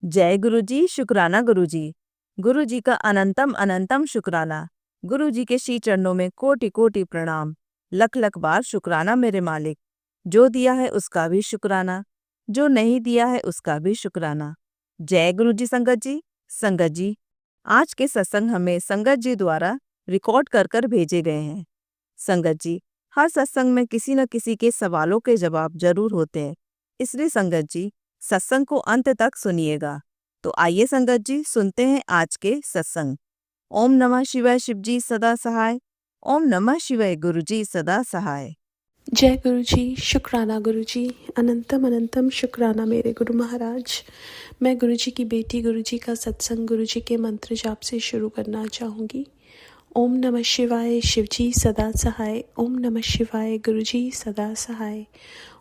जय गुरु जी, शुक्राना गुरु जी। गुरु जी का अनंतम अनंतम शुक्राना। गुरु जी के श्री चरणों में कोटि कोटि प्रणाम। लख लख बार शुक्राना मेरे मालिक। जो दिया है उसका भी शुक्राना, जो नहीं दिया है उसका भी शुक्राना। जय गुरु जी। संगत जी, संगत जी, आज के सत्संग हमें संगत जी द्वारा रिकॉर्ड कर कर भेजे गए हैं। संगत जी, हर सत्संग में किसी न किसी के सवालों के जवाब जरूर होते हैं, इसलिए संगत जी सत्संग को अंत तक सुनिएगा। तो आइए संगत जी सुनते हैं आज के सत्संग। ओम नमः शिवाय, शिव जी सदा सहाय। ओम नमः शिवाय, गुरु जी सदा सहाय। जय गुरु जी, शुक्राना गुरु जी, अनंतम अनंतम शुक्राना मेरे गुरु महाराज। मैं गुरु जी की बेटी गुरु जी का सत्संग गुरु जी के मंत्र जाप से शुरू करना चाहूँगी। ओम नमः शिवाय, शिव जी सदा सहाय। ओम नमः शिवाय, गुरु जी सदा सहाय।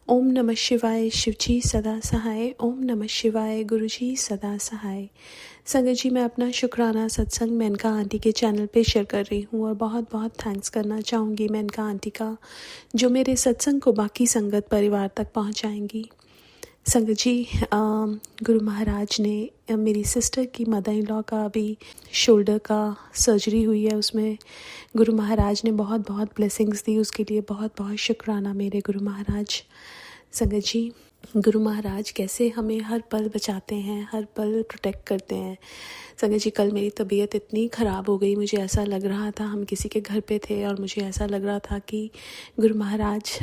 ओम नमः शिवाय, शिव जी सदा सहाय। ओम नमः शिवाय, गुरु जी सदा सहाय। संगत जी, मैं अपना शुक्राना सत्संग मेनका आंटी के चैनल पे शेयर कर रही हूँ और बहुत बहुत थैंक्स करना चाहूँगी मेनका आंटी का, जो मेरे सत्संग को बाकी संगत परिवार तक पहुँचाएंगी। संगत जी, गुरु महाराज ने मेरी सिस्टर की मदर इन लॉ का अभी शोल्डर का सर्जरी हुई है, उसमें गुरु महाराज ने बहुत बहुत ब्लेसिंग्स दी, उसके लिए बहुत बहुत शुक्राना मेरे गुरु महाराज। संगत जी, गुरु महाराज कैसे हमें हर पल बचाते हैं, हर पल प्रोटेक्ट करते हैं। संगत जी, कल मेरी तबीयत इतनी ख़राब हो गई, मुझे ऐसा लग रहा था हम किसी के घर पे थे और मुझे ऐसा लग रहा था कि गुरु महाराज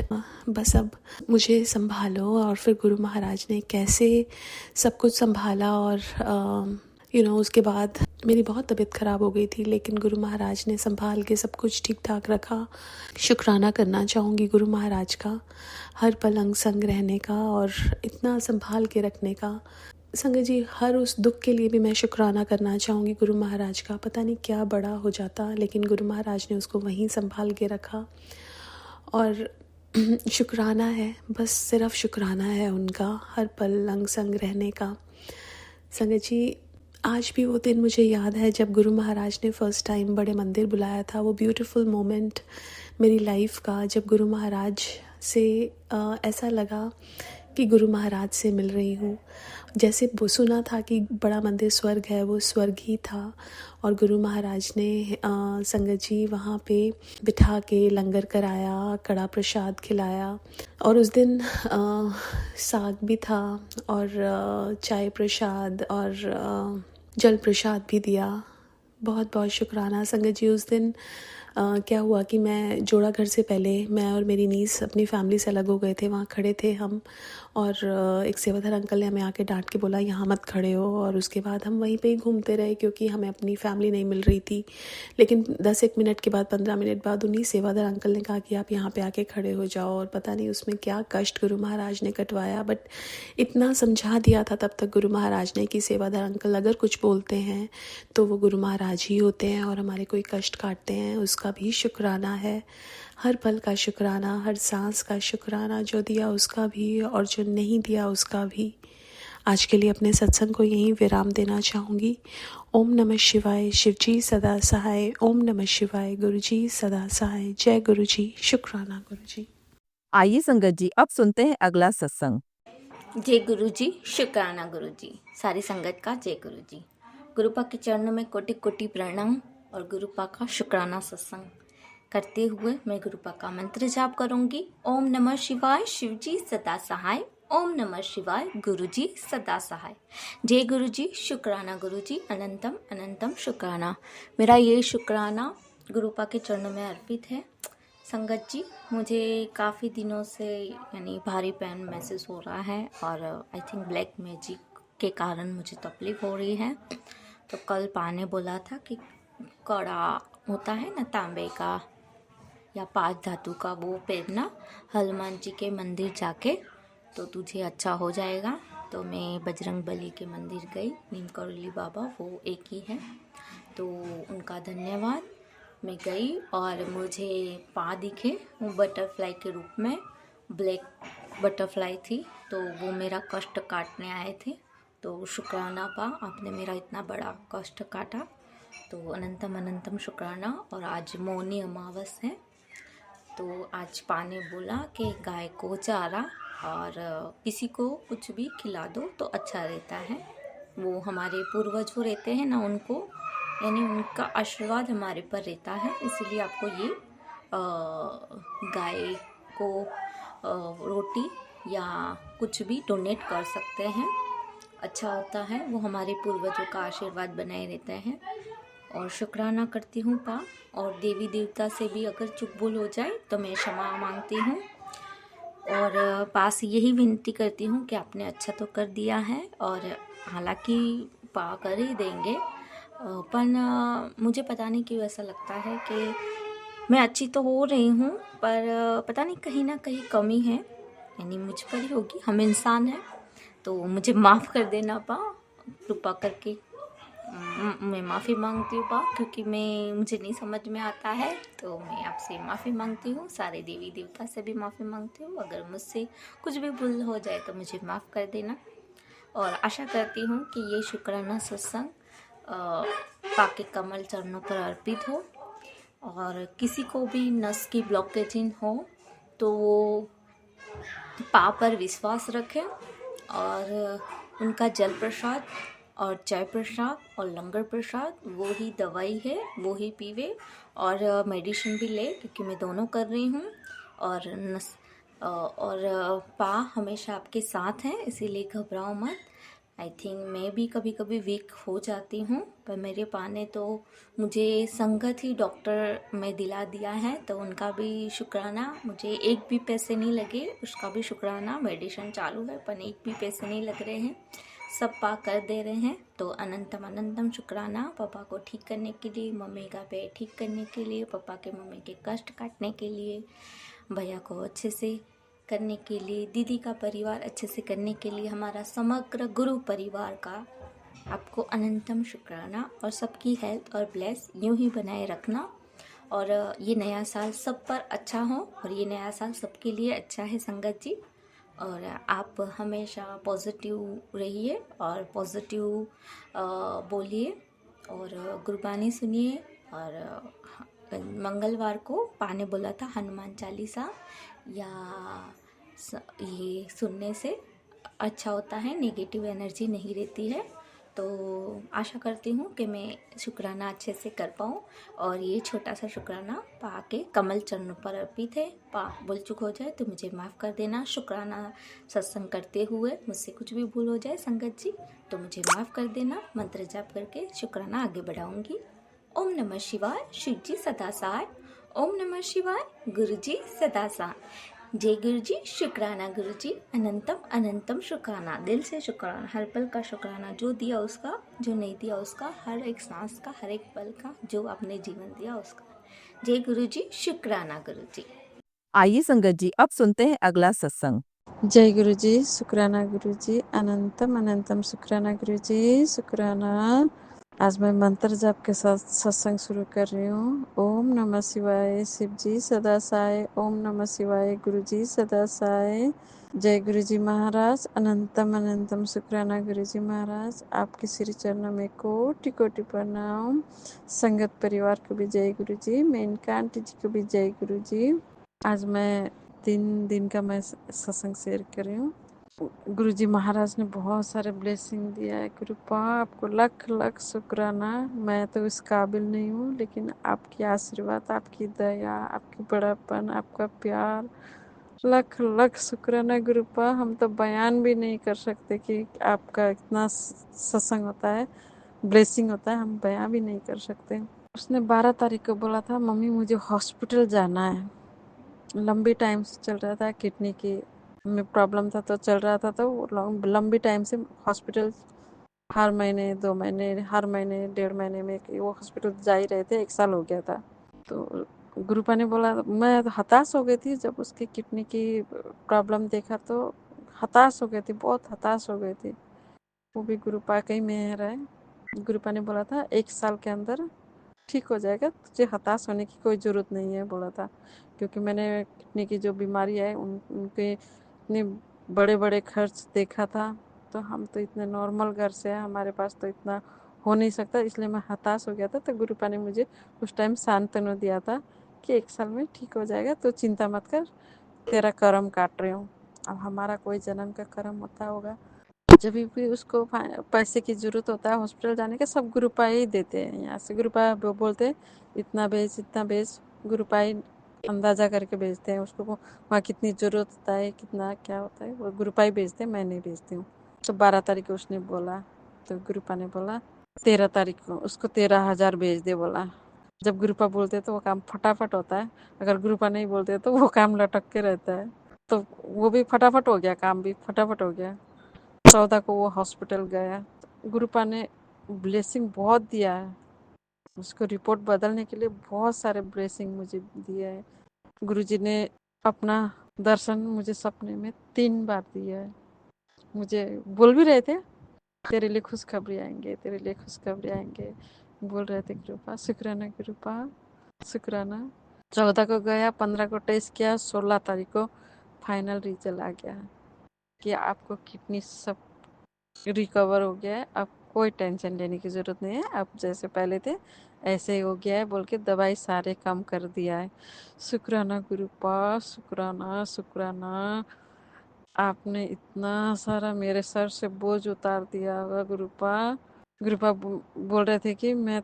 बस अब मुझे संभालो, और फिर गुरु महाराज ने कैसे सब कुछ संभाला। और उसके बाद मेरी बहुत तबीयत ख़राब हो गई थी, लेकिन गुरु महाराज ने संभाल के सब कुछ ठीक ठाक रखा। शुक्राना करना चाहूँगी गुरु महाराज का, हर पल अंग संग रहने का और इतना संभाल के रखने का। संगत जी, हर उस दुख के लिए भी मैं शुक्राना करना चाहूँगी गुरु महाराज का। पता नहीं क्या बड़ा हो जाता, लेकिन गुरु महाराज ने उसको वहीं संभाल के रखा और शुक्राना है, बस सिर्फ शुक्राना है उनका, हर पल अंग संग रहने का। संगत जी, आज भी वो दिन मुझे याद है जब गुरु महाराज ने फ़र्स्ट टाइम बड़े मंदिर बुलाया था। वो ब्यूटीफुल मोमेंट मेरी लाइफ का, जब गुरु महाराज से ऐसा लगा कि गुरु महाराज से मिल रही हूँ। जैसे वो सुना था कि बड़ा मंदिर स्वर्ग है, वो स्वर्ग ही था। और गुरु महाराज ने संगत जी वहाँ पे बिठा के लंगर कराया, कड़ा प्रसाद खिलाया, और उस दिन साग भी था और चाय प्रसाद और जल प्रसाद भी दिया। बहुत बहुत शुक्राना। संगत जी, उस दिन क्या हुआ कि मैं जोड़ा घर से पहले मैं और मेरी नीस अपनी फैमिली से अलग हो गए थे। वहाँ खड़े थे हम, और एक सेवादार अंकल ने हमें आके डांट के बोला यहाँ मत खड़े हो, और उसके बाद हम वहीं पे ही घूमते रहे क्योंकि हमें अपनी फैमिली नहीं मिल रही थी। लेकिन 10-1 मिनट के बाद, 15 मिनट बाद उन्हीं सेवादार अंकल ने कहा कि आप यहाँ पे आके खड़े हो जाओ, और पता नहीं उसमें क्या कष्ट गुरु महाराज ने कटवाया, बट इतना समझा दिया था तब तक गुरु महाराज ने कि सेवादार अंकल अगर कुछ बोलते हैं तो वो गुरु महाराज ही होते हैं और हमारे कोई कष्ट काटते हैं उसका भी शुक्राना है। हर पल का शुक्राना, हर सांस का शुक्राना, जो दिया उसका भी और जो नहीं दिया उसका भी। आज के लिए अपने सत्संग को यहीं विराम देना चाहूँगी। ओम नमः शिवाय, शिव जी सदा सहाय। ओम नमः शिवाय, गुरु जी सदा सहाय। जय गुरु जी, शुक्राना गुरु जी। आइए संगत जी अब सुनते हैं अगला सत्संग। जय गुरु जी, शुक्राना गुरु जी। सारी संगत का जय गुरु जी। गुरुपा के चरणों में कोटि कोटि प्रणाम और गुरुपा का शुक्राना सत्संग करते हुए मैं गुरुपा का मंत्र जाप करूंगी। ओम नमः शिवाय, शिव जी सदा सहाय। ओम नमः शिवाय, गुरु जी सदा सहाय। जय गुरु जी, शुक्राना गुरु जी, अनंतम अनंतम शुक्राना। मेरा ये शुक्राना गुरुपा के चरणों में अर्पित है। संगत जी, मुझे काफ़ी दिनों से यानी भारी पैन महसूस हो रहा है और आई थिंक ब्लैक मैजिक के कारण मुझे तकलीफ हो रही है। तो कल पा ने बोला था कि कड़ा होता है ना तांबे का या 5 धातु का, वो पहनना हनुमान जी के मंदिर जाके तो तुझे अच्छा हो जाएगा। तो मैं बजरंग बली के मंदिर गई, नीम करोली बाबा वो एक ही है, तो उनका धन्यवाद। मैं गई और मुझे पा दिखे, वो बटरफ्लाई के रूप में ब्लैक बटरफ्लाई थी, तो वो मेरा कष्ट काटने आए थे। तो शुक्राना पा, आपने मेरा इतना बड़ा कष्ट काटा, तो अनंतम अनंतम शुक्राना। और आज मौनी अमावस है, तो आज पा ने बोला कि गाय को चारा और किसी को कुछ भी खिला दो तो अच्छा रहता है। वो हमारे पूर्वज जो रहते हैं ना, उनको यानी उनका आशीर्वाद हमारे पर रहता है। इसीलिए आपको ये गाय को रोटी या कुछ भी डोनेट कर सकते हैं, अच्छा होता है। वो हमारे पूर्वजों का आशीर्वाद बनाए रहता है। और शुक्राना करती हूँ पा, और देवी देवता से भी अगर चुक भूल हो जाए तो मैं क्षमा मांगती हूँ, और पास यही विनती करती हूँ कि आपने अच्छा तो कर दिया है, और हालांकि पा कर ही देंगे, पर मुझे पता नहीं क्यों ऐसा लगता है कि मैं अच्छी तो हो रही हूँ, पर पता नहीं कहीं ना कहीं कमी है, यानी मुझ पर ही होगी, हम इंसान हैं। तो मुझे माफ़ कर देना पा, कृपा करके। मैं माफ़ी मांगती हूँ पा, क्योंकि मुझे नहीं समझ में आता है, तो मैं आपसे माफ़ी मांगती हूँ। सारे देवी देवता से भी माफ़ी मांगती हूँ। अगर मुझसे कुछ भी भूल हो जाए तो मुझे माफ़ कर देना, और आशा करती हूँ कि ये शुक्राना सत्संग पाके कमल चरणों पर अर्पित हो, और किसी को भी नस की ब्लॉकेजिंग हो तो वो पा पर विश्वास रखें, और उनका जल प्रसाद और चाय प्रसाद और लंगर प्रसाद वो ही दवाई है, वो ही पीवे, और मेडिसिन भी ले, क्योंकि मैं दोनों कर रही हूँ। और पा हमेशा आपके साथ हैं, इसीलिए घबराओ मत। आई थिंक मैं भी कभी कभी वीक हो जाती हूँ, पर मेरे पा ने तो मुझे संगत ही डॉक्टर में दिला दिया है, तो उनका भी शुक्राना। मुझे एक भी पैसे नहीं लगे, उसका भी शुक्राना। मेडिसिन चालू है पर एक भी पैसे नहीं लग रहे हैं, सब पा कर दे रहे हैं। तो अनंतम अनंतम शुक्राना पापा को ठीक करने के लिए, मम्मी का पेट ठीक करने के लिए, पापा के मम्मी के कष्ट काटने के लिए, भैया को अच्छे से करने के लिए, दीदी का परिवार अच्छे से करने के लिए, हमारा समग्र गुरु परिवार का आपको अनंतम शुक्राना। और सबकी हेल्थ और ब्लेस यूं ही बनाए रखना, और ये नया साल सब पर अच्छा हो, और ये नया साल सबके लिए अच्छा है संगत जी। और आप हमेशा पॉजिटिव रहिए और पॉजिटिव बोलिए, और गुरबानी सुनिए। और मंगलवार को पाने बोला था हनुमान चालीसा, या ये सुनने से अच्छा होता है, नेगेटिव एनर्जी नहीं रहती है। तो आशा करती हूँ कि मैं शुक्राना अच्छे से कर पाऊँ, और ये छोटा सा शुक्राना पा के कमल चरणों पर अर्पित है। पा भूल चुक हो जाए तो मुझे माफ़ कर देना। शुक्राना सत्संग करते हुए मुझसे कुछ भी भूल हो जाए संगत जी तो मुझे माफ़ कर देना। मंत्र जाप करके शुक्राना आगे बढ़ाऊंगी। ओम नमः शिवाय, शिव जी सदा साय। ओम नमः शिवाय, गुरु जी सदा साय। जय गुरु जी, शुक्राना गुरु जी, अनंतम अनंतम शुक्राना। दिल से शुक्राना, हर पल का शुक्राना, जो दिया उसका, जो नहीं दिया उसका, हर एक सांस का, हर एक पल का, जो आपने जीवन दिया उसका। जय गुरु जी, शुक्राना गुरु जी। आइए संगत जी, अब सुनते हैं अगला सत्संग। जय गुरु जी, शुक्राना गुरु जी, अनंतम अनंतम शुक्राना गुरु जी, शुक्राना। आज मैं मंत्र जाप के साथ सत्संग शुरू कर रही हूँ। ओम नमः शिवाय, शिव जी सदा साय। ओम नमः शिवाय, गुरु जी सदा साय। जय गुरु जी महाराज, अनंतम अनंतम शुक्राना गुरु जी महाराज। आपके श्री चरणों में कोटि कोटि प्रणाम। संगत परिवार को भी जय गुरु जी, मेनका आंटी जी को भी जय गुरु जी। आज मैं 3 दिन का मैं सत्संग शेयर कर रही हूँ। गुरुजी महाराज ने बहुत सारे ब्लेसिंग दिया है। कृपा आपको लख लख शुक्राना। मैं तो इस काबिल नहीं हूँ, लेकिन आपकी आशीर्वाद, आपकी दया, आपकी बड़ापन, आपका प्यार, लख लख शुक्राना गुरुपा। हम तो बयान भी नहीं कर सकते कि आपका इतना सत्संग होता है, ब्लेसिंग होता है, हम बयान भी नहीं कर सकते। उसने 12 तारीख को बोला था, मम्मी मुझे हॉस्पिटल जाना है। लंबी टाइम से चल रहा था, किडनी की में प्रॉब्लम था तो चल रहा था, तो लंबी टाइम से हॉस्पिटल हर महीने 2 महीने, हर महीने 1.5 महीने में वो हॉस्पिटल जा ही रहे थे। 1 साल हो गया था। तो गुरुपा ने बोला, मैं हताश हो गई थी जब उसकी किडनी की प्रॉब्लम देखा, तो हताश हो गई थी, बहुत हताश हो गई थी। वो भी गुरुपा का ही मेहर है। गुरुपा ने बोला था 1 साल के अंदर ठीक हो जाएगा, तुझे हताश होने की कोई ज़रूरत नहीं है, बोला था। क्योंकि मैंने किडनी की जो बीमारी है उनके इतने बड़े बड़े खर्च देखा था, तो हम तो इतने नॉर्मल घर से हैं, हमारे पास तो इतना हो नहीं सकता, इसलिए मैं हताश हो गया था। तो गुरुपा ने मुझे उस टाइम सांत्वना दिया था कि 1 साल में ठीक हो जाएगा, तो चिंता मत कर, तेरा कर्म काट रही हूँ। अब हमारा कोई जन्म का कर्म होता होगा, जब भी उसको पैसे की ज़रूरत होता है हॉस्पिटल जाने का, सब ग्रुपाई ही देते हैं। यहाँ से ग्रुपाई बोलते हैं इतना बेच, ग्रुपाई अंदाज़ा करके बेचते हैं उसको। वहाँ कितनी ज़रूरत होता है, कितना क्या होता है, वो ग्रुपाई बेचते हैं, मैं नहीं बेचती हूँ। तो 12 तारीख को उसने बोला, तो ग्रुपा ने बोला 13 तारीख को उसको 13,000 भेज दे बोला। जब ग्रुपा बोलते तो वो काम फटाफट होता है, अगर ग्रुपा नहीं बोलते तो वो काम लटक के रहता है। तो वो भी फटाफट हो गया, काम भी फटाफट हो गया। 14 को वो हॉस्पिटल गया। गुरुपा ने ब्लेसिंग बहुत दिया है उसको, रिपोर्ट बदलने के लिए बहुत सारे ब्लेसिंग मुझे दिया है। गुरुजी ने अपना दर्शन मुझे सपने में 3 बार दिया है। मुझे बोल भी रहे थे तेरे लिए खुशखबरी आएंगे, तेरे लिए खुशखबरी आएंगे, बोल रहे थे कृपा, शुक्राना कृपा, शुक्राना। 14 को गया, 15 को टेस्ट किया, 16 तारीख को फाइनल रिजल्ट आ गया कि आपको किडनी सब रिकवर हो गया है, अब कोई टेंशन लेने की ज़रूरत नहीं है, अब जैसे पहले थे ऐसे ही हो गया है बोल के दवाई सारे कम कर दिया है। शुक्राना गुरुपा, शुक्राना शुक्राना, आपने इतना सारा मेरे सर से बोझ उतार दिया होगा गुरुपा। गुरुपा बोल रहे थे कि मैं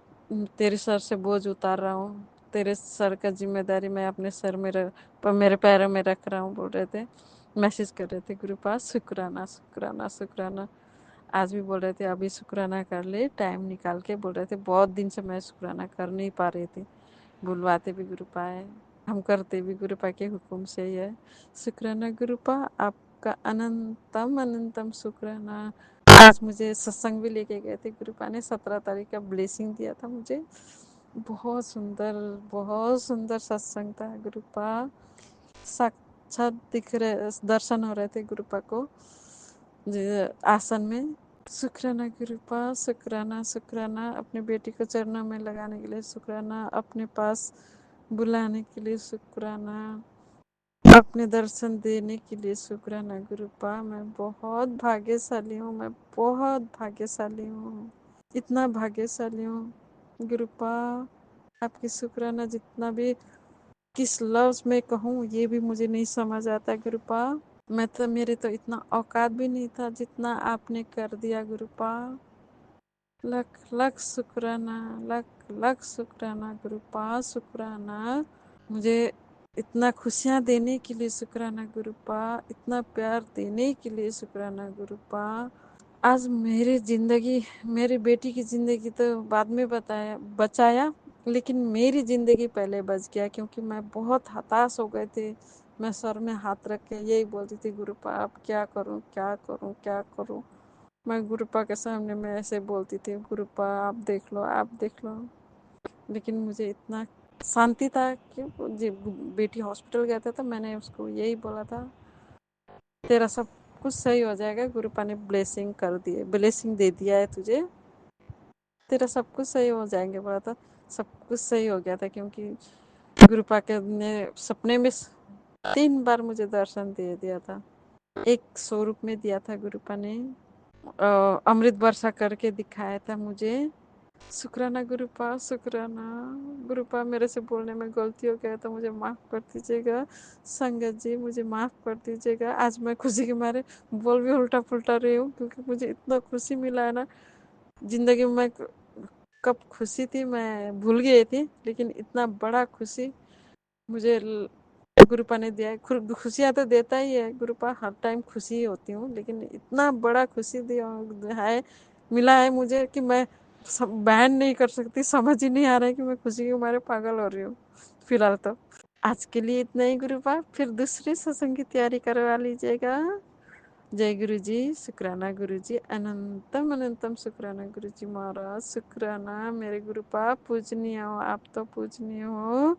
तेरे सर से बोझ उतार रहा हूँ, तेरे सर का जिम्मेदारी मैं अपने सर में मेरे पैरों में रख रहा हूँ, बोल रहे थे, मैसेज कर रहे थे गुरुपा। शुक्राना शुक्राना शुक्राना। आज भी बोल रहे थे अभी शुक्राना कर ले, टाइम निकाल के, बोल रहे थे बहुत दिन से मैं शुक्राना कर नहीं पा रही थी, बुलवाते भी गुरुपा है, हम करते भी गुरुपा के हुक्म से ही है। शुक्राना गुरुपा, आपका अनंतम अनंतम शुक्राना। आज मुझे सत्संग भी लेके गए थे गुरुपा ने, 17 तारीख का ब्लेसिंग दिया था मुझे, बहुत सुंदर सत्संग था गुरुपा। साक्षात दिख रहे, दर्शन हो रहे थे गुरुपा को आसन में। शुक्राना गुरुपा, शुक्राना शुक्राना, अपनी बेटी को चरणों में लगाने के लिए शुक्राना, अपने पास बुलाने के लिए शुक्राना, अपने दर्शन देने के लिए शुक्राना गुरुपा। मैं बहुत भाग्यशाली हूँ, मैं बहुत भाग्यशाली हूँ, इतना भाग्यशाली हूँ गुरुपा। आपकी शुक्राना जितना भी किस लफ्ज़ में कहूँ ये भी मुझे नहीं समझ आता गुरुपा। मैं तो, मेरे तो इतना औकात भी नहीं था जितना आपने कर दिया गुरुपा। लख लख शुक्राना, लख लख शुक्राना गुरुपा, शुक्राना। मुझे इतना खुशियाँ देने के लिए शुक्राना गुरुपा, इतना प्यार देने के लिए शुक्राना गुरुपा। आज मेरी बेटी की ज़िंदगी तो बाद में बचाया, लेकिन मेरी ज़िंदगी पहले बच गया, क्योंकि मैं बहुत हताश हो गए थे। मैं सर में हाथ रख के यही बोलती थी गुरुपा अब क्या करूं, क्या करूं, क्या करूं। मैं गुरुपा के सामने में ऐसे बोलती थी गुरुपा आप देख लो, आप देख लो। लेकिन मुझे इतना शांति था कि जी बेटी हॉस्पिटल गया था तो मैंने उसको यही बोला था तेरा सब कुछ सही हो जाएगा, गुरुपा ने ब्लेसिंग दे दिया है तुझे, तेरा सब कुछ सही हो जाएंगे बोला था। सब कुछ सही हो गया था, क्योंकि गुरुपा के ने सपने में 3 बार मुझे दर्शन दे दिया था। एक स्वरूप में दिया था गुरुपा ने, अमृत वर्षा करके दिखाया था मुझे। शुक्राना गुरुपा, शुक्राना गुरुपा। मेरे से बोलने में गलती हो गया तो मुझे माफ़ कर दीजिएगा, संगत जी मुझे माफ़ कर दीजिएगा। आज मैं खुशी के मारे बोल भी उल्टा पुल्टा रही हूँ, क्योंकि मुझे इतना खुशी मिला है ना ज़िंदगी में। मैं कब खुशी थी मैं भूल गई थी, लेकिन इतना बड़ा खुशी मुझे गुरुपा ने दिया है। खुशियाँ तो देता ही है गुरुपा, हर टाइम खुशी ही होती हूँ, लेकिन इतना बड़ा खुशी दिया है, मिला है मुझे कि मैं बयान नहीं कर सकती। समझ ही नहीं आ रहा है कि मैं खुशी के मारे पागल हो रही हूँ फिलहाल तो। आज के लिए इतना ही गुरुपा, फिर दूसरे सत्संग की तैयारी करवा लीजिएगा। जय गुरु जी, शुक्राना गुरु जी, अनंतम अनंतम शुक्राना गुरु जी महाराज, शुक्राना मेरे गुरुपा, पूजनीय हो आप तो, पूजनीय हो।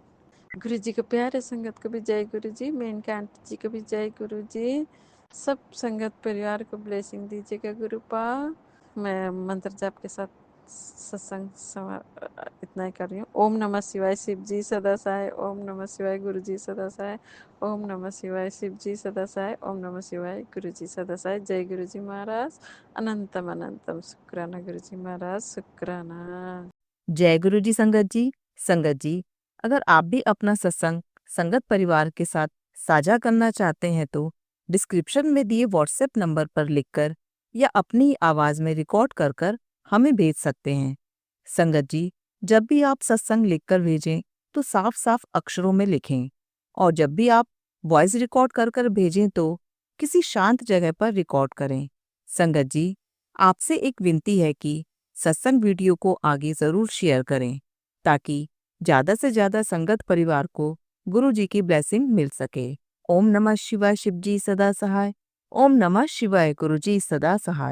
गुरु जी को प्यारे संगत को भी जय गुरु जी, मेनका आंटी जी को भी जय गुरु जी, सब संगत परिवार को ब्लेसिंग दीजिएगा गुरुपा। मैं मंत्र जाप के साथ इतना ही कर रही हूँ। ओम नमः शिवाय, शिव जी सदा सहाय, ओम नमः शिवाय, गुरु जी सदा सहाय, ओम नमः शिवाय, शिव जी सदा सहाय, ओम नमः शिवाय, गुरु जी सदा सहाय। जय गुरु जी महाराज, अनंतम अनंतम शुक्राना गुरु जी महाराज, शुक्राना। जय गुरु जी संगत जी, अगर आप भी अपना सत्संग संगत परिवार के साथ साझा करना चाहते हैं तो डिस्क्रिप्शन में दिए व्हाट्सएप नंबर पर लिखकर या अपनी आवाज में रिकॉर्ड कर कर हमें भेज सकते हैं। संगत जी, जब भी आप सत्संग लिखकर भेजें तो साफ साफ अक्षरों में लिखें, और जब भी आप वॉइस रिकॉर्ड कर कर भेजें तो किसी शांत जगह पर रिकॉर्ड करें। संगत जी, आपसे एक विनती है कि सत्संग वीडियो को आगे जरूर शेयर करें, ताकि ज्यादा से ज्यादा संगत परिवार को गुरु जी की ब्लेसिंग मिल सके। ओम नमः शिवाय, शिव जी सदा सहाय। ओम नमः शिवाय, गुरु जी सदा सहाय।